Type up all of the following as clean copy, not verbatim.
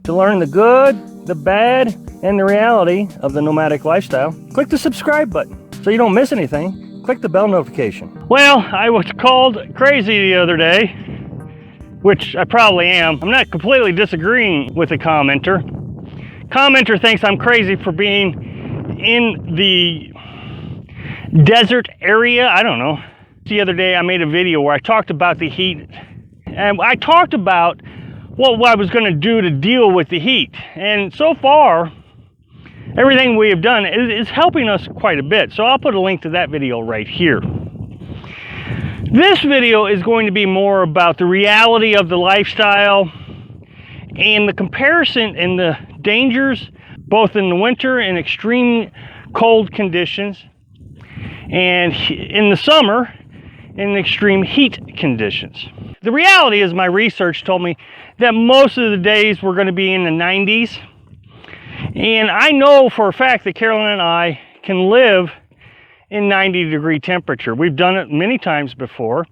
To learn the good, the bad, and the reality of the nomadic lifestyle, click the subscribe button so you don't miss anything. Click the bell notification. Well, I was called crazy the other day, which I probably am. I'm not completely disagreeing with the commenter. Commenter thinks I'm crazy for being in the desert area. I don't know. The other day I made a video where I talked about the heat, and I talked about what I was going to do to deal with the heat. And so far, everything we have done is helping us quite a bit. So I'll put a link to that video right here. This video is going to be more about the reality of the lifestyle and the comparison and the dangers, both in the winter and extreme cold conditions, and in the summer in extreme heat conditions. The reality is, my research told me that most of the days we're going to be in the 90s. And I know for a fact that Carolyn and I can live in 90-degree temperature. We've done it many times before.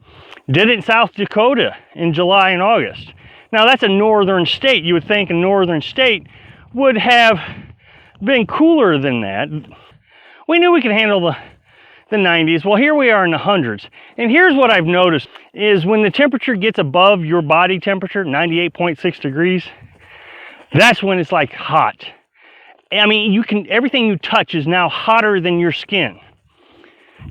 Did it in South Dakota in July and August. Now that's a northern state. You would think a northern state would have been cooler than that. We knew we could handle the 90s. Well, here we are in the hundreds. And here's what I've noticed is when the temperature gets above your body temperature, 98.6 degrees, that's when it's like hot. I mean, everything you touch is now hotter than your skin.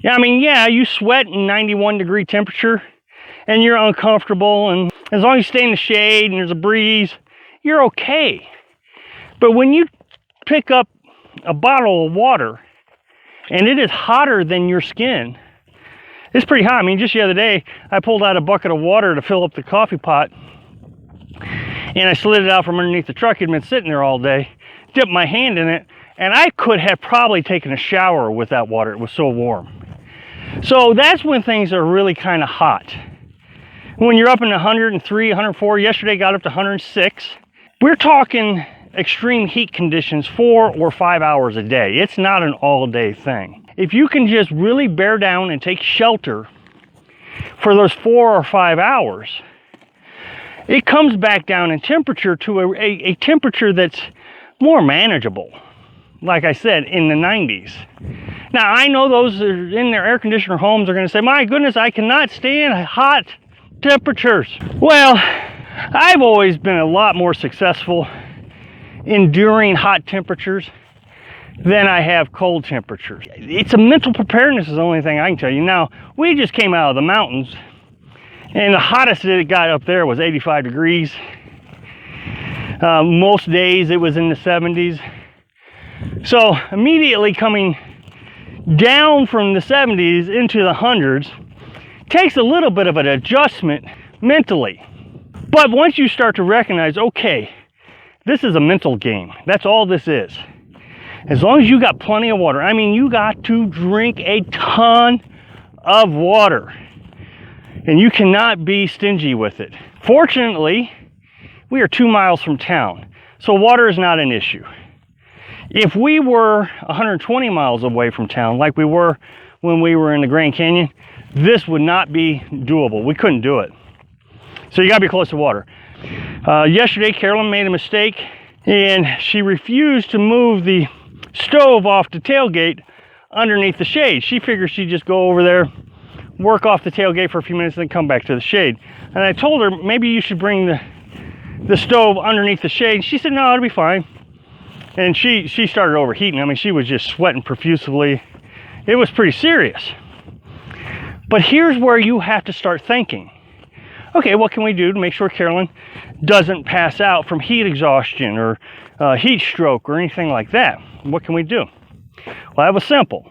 Yeah, I mean, yeah, you sweat in 91-degree temperature and you're uncomfortable, and as long as you stay in the shade and there's a breeze, you're okay. But when you pick up a bottle of water and it is hotter than your skin, it's pretty hot. I mean, just the other day, I pulled out a bucket of water to fill up the coffee pot, and I slid it out from underneath the truck. It had been sitting there all day, dipped my hand in it, and I could have probably taken a shower with that water. It was so warm. So that's when things are really kind of hot. When you're up in 103, 104, yesterday got up to 106. We're talking extreme heat conditions 4 or 5 hours a day. It's not an all-day thing. If you can just really bear down and take shelter for those 4 or 5 hours, it comes back down in temperature to a temperature that's more manageable. Like I said, in the 90s. Now, I know those that are in their air conditioner homes are going to say, my goodness, I cannot stand hot temperatures. Well, I've always been a lot more successful enduring hot temperatures than I have cold temperatures. It's a mental preparedness is the only thing I can tell you. Now, we just came out of the mountains, and the hottest that it got up there was 85 degrees. Most days it was in the 70s. So immediately coming down from the 70s into the hundreds takes a little bit of an adjustment mentally. But once you start to recognize, okay, this is a mental game. That's all this is. As long as you got plenty of water. I mean, you got to drink a ton of water. And you cannot be stingy with it. Fortunately, we are 2 miles from town, so water is not an issue. If we were 120 miles away from town, like we were when we were in the Grand Canyon, this would not be doable. We couldn't do it. So you gotta be close to water. Yesterday, Carolyn made a mistake, and she refused to move the stove off the tailgate underneath the shade. She figured she'd just go over there, work off the tailgate for a few minutes, and then come back to the shade. And I told her, maybe you should bring the stove underneath the shade. She said, no, it'll be fine. And she started overheating. I mean, she was just sweating profusely. It was pretty serious. But here's where you have to start thinking. Okay, what can we do to make sure Carolyn doesn't pass out from heat exhaustion or heat stroke or anything like that? What can we do? Well, that was simple.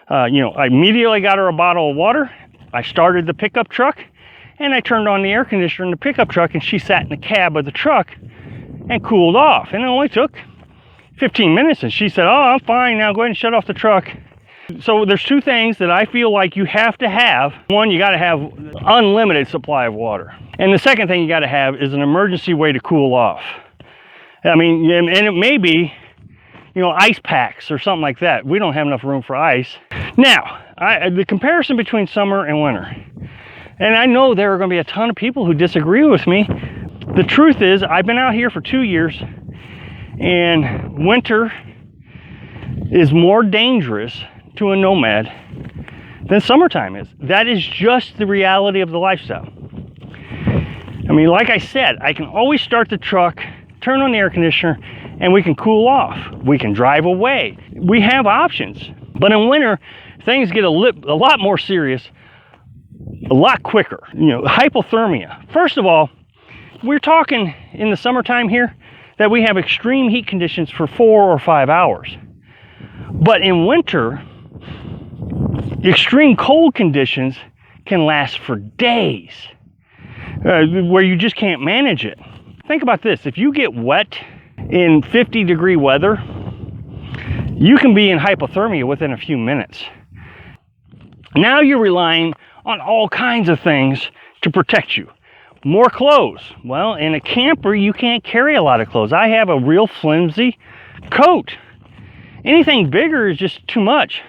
I immediately got her a bottle of water. I started the pickup truck, and I turned on the air conditioner in the pickup truck, and she sat in the cab of the truck and cooled off. And it only took 15 minutes, and she said, oh, I'm fine now, go ahead and shut off the truck. So there's two things that I feel like you have to have. One, you got to have unlimited supply of water. And the second thing you got to have is an emergency way to cool off. I mean, and it may be, ice packs or something like that. We don't have enough room for ice. Now, the comparison between summer and winter. And I know there are going to be a ton of people who disagree with me. The truth is, I've been out here for 2 years, and winter is more dangerous to a nomad than summertime is. That is just the reality of the lifestyle. I mean, like I said, I can always start the truck, turn on the air conditioner, and we can cool off. We can drive away. We have options. But in winter, things get a lot more serious, a lot quicker. You know, hypothermia. First of all, we're talking in the summertime here that we have extreme heat conditions for 4 or 5 hours. But in winter, extreme cold conditions can last for days, where you just can't manage it. Think about this. If you get wet in 50-degree weather, you can be in hypothermia within a few minutes. Now you're relying on all kinds of things to protect you. More clothes. Well, in a camper, you can't carry a lot of clothes. I have a real flimsy coat. Anything bigger is just too much.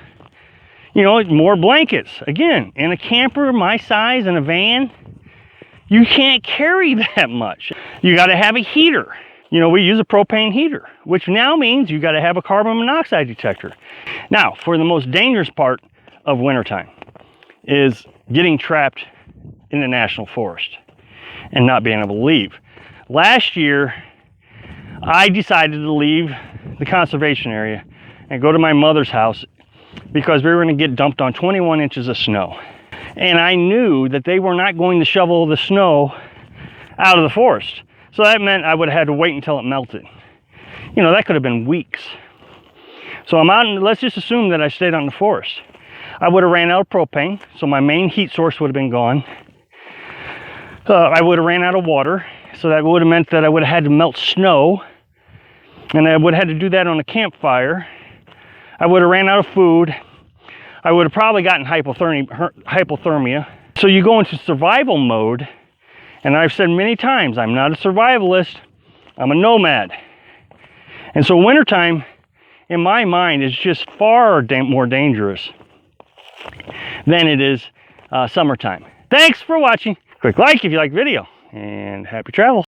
You know, more blankets. Again, in a camper my size, in a van, you can't carry that much. You got to have a heater. You know, we use a propane heater, which now means you got to have a carbon monoxide detector. Now, for the most dangerous part of wintertime is getting trapped in the national forest and not being able to leave. Last year, I decided to leave the conservation area and go to my mother's house because we were going to get dumped on 21 inches of snow. And I knew that they were not going to shovel the snow out of the forest. So that meant I would have had to wait until it melted. You know, that could have been weeks. So I'm out, and let's just assume that I stayed on the forest. I would have ran out of propane, so my main heat source would have been gone. I would have ran out of water, so that would have meant that I would have had to melt snow, and I would have had to do that on a campfire. I would have ran out of food. I would have probably gotten hypothermia. So you go into survival mode, and I've said many times, I'm not a survivalist, I'm a nomad. And so wintertime, in my mind, is just far more dangerous than it is summertime. Thanks for watching. Click like if you like the video, and happy travels.